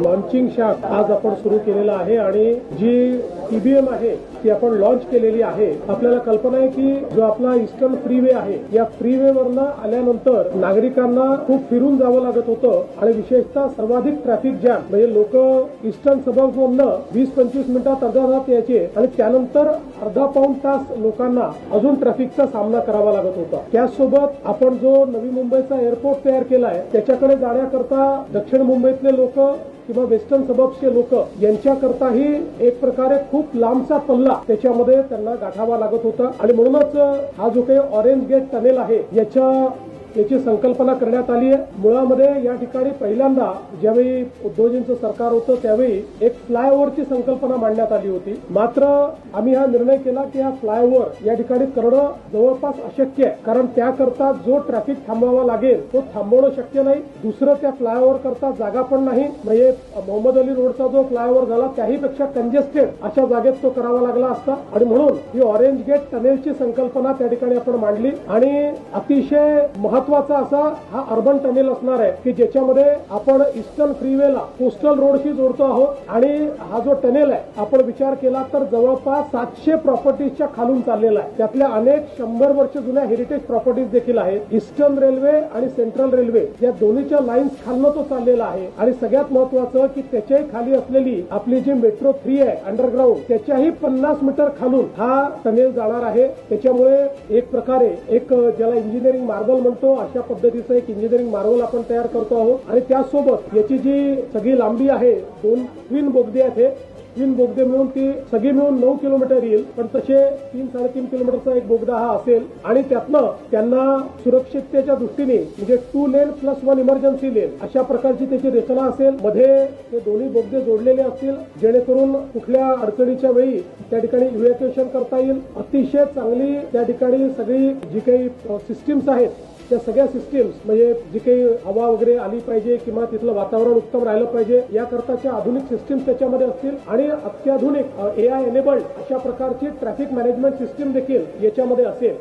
Launching शाख आज आपण सुरू केलेला आहे आणि जी ईबीएम आहे ती आपण लॉन्च केलेली आहे। आपल्याला कल्पना आहे की जो आपला ईस्टर्न फ्रीवे आहे या फ्रीवे वरनं आल्यानंतर नागरिकांना खूप फिरून जावं लागत होतं आणि विशेषतः सर्वाधिक ट्रॅफिक जॅम म्हणजे लोक ईस्टर्न सबर्बमधनं 20-25 मिनिटात अर्धा यायचे आणि त्यानंतर अर्धा पाऊण तास लोकांना अजून ट्रॅफिकचा सामना करावा लागत होता। त्याचसोबत आपण जो नवी मुंबईचा एअरपोर्ट तयार केलाय त्याच्याकडे जाण्याकरता दक्षिण मुंबईतले लोक किंवा वेस्टर्न सबर्ब्सचे लोक यांच्याकरताही एक प्रकारे खूप लांबचा पल्ला त्याच्यामध्ये त्यांना गाठावा लागत होता आणि म्हणूनच हा जो काही ऑरेंज गेट टनेल आहे याची संकल्पना करण्यात आली आहे। मुळामध्ये या ठिकाणी पहिल्यांदा ज्यावेळी उद्धवजींचं सरकार होतं त्यावेळी एक फ्लायओव्हरची संकल्पना मांडण्यात आली होती। मात्र आम्ही हा निर्णय केला की हा फ्लायओव्हर या ठिकाणी करणं जवळपास अशक्य आहे, कारण त्याकरता जो ट्रॅफिक थांबवावा लागेल तो थांबवणं शक्य नाही। दुसरं त्या फ्लायओव्हर करता जागा पण नाही, म्हणजे मोहम्मद अली रोडचा जो फ्लायओव्हर झाला त्याही पेक्षा कंजेस्टेड अशा जागेत तो करावा लागला असता आणि म्हणून ही ऑरेंज गेट टनेलची संकल्पना त्या ठिकाणी आपण मांडली आणि अतिशय महत्वाचा असा हा अर्बन टनेल असणार आहे की ज्याच्यामध्ये आपण ईस्टर्न फ्रीवेला कोस्टल रोडशी जोडतो आहोत आणि हा जो टनेल आहे आपण विचार केला तर जवळपास 700 प्रॉपर्टीजच्या खालून चाललेला आहे। त्यातल्या अनेक 100 वर्ष जुन्या हेरिटेज प्रॉपर्टीज देखील आहेत। ईस्टर्न रेल्वे आणि सेंट्रल रेल्वे या दोन्हीच्या लाईन्स खालनं तो चाललेला आहे आणि सगळ्यात महत्वाचं की त्याच्याही खाली असलेली आपली जी मेट्रो 3 आहे अंडरग्राऊंड त्याच्याही 50 मीटर खालून हा टनेल जाणार आहे। त्याच्यामुळे एक प्रकारे एक ज्याला इंजिनिअरिंग मार्बल म्हणतो अशा पद्धतीचं एक इंजिनिअरिंग मार्बल आपण तयार करतो आहोत आणि त्यासोबत याची जी सगळी लांबी आहे 2 ट्विन बोगदे आहेत। हे ट्विन बोगदे मिळून ती सगळी मिळून 9 किलोमीटर येईल, पण तसे 3-3.5 किलोमीटरचा एक बोगदा हा असेल आणि त्यातनं त्यांना सुरक्षिततेच्या दृष्टीने म्हणजे 2 लेन प्लस 1 इमर्जन्सी लेन अशा प्रकारची त्याची रचना असेल। मध्ये ते दोन्ही बोगदे जोडलेले असतील जेणेकरून कुठल्या अडचणीच्या वेळी त्या ठिकाणी इव्हॅक्युएशन करता येईल। अतिशय चांगली त्या ठिकाणी सगळी जी काही सिस्टीम्स आहेत त्या सगळ्या सिस्टीम्स म्हणजे जी काही हवा वगैरे आली पाहिजे किंवा तिथलं वातावरण उत्तम राहिलं पाहिजे याकरताच्या आधुनिक सिस्टीम्स त्याच्यामध्ये असतील आणि अत्याधुनिक AI एनेबल्ड अशा प्रकारची ट्रॅफिक मॅनेजमेंट सिस्टीम देखील याच्यामध्ये असेल।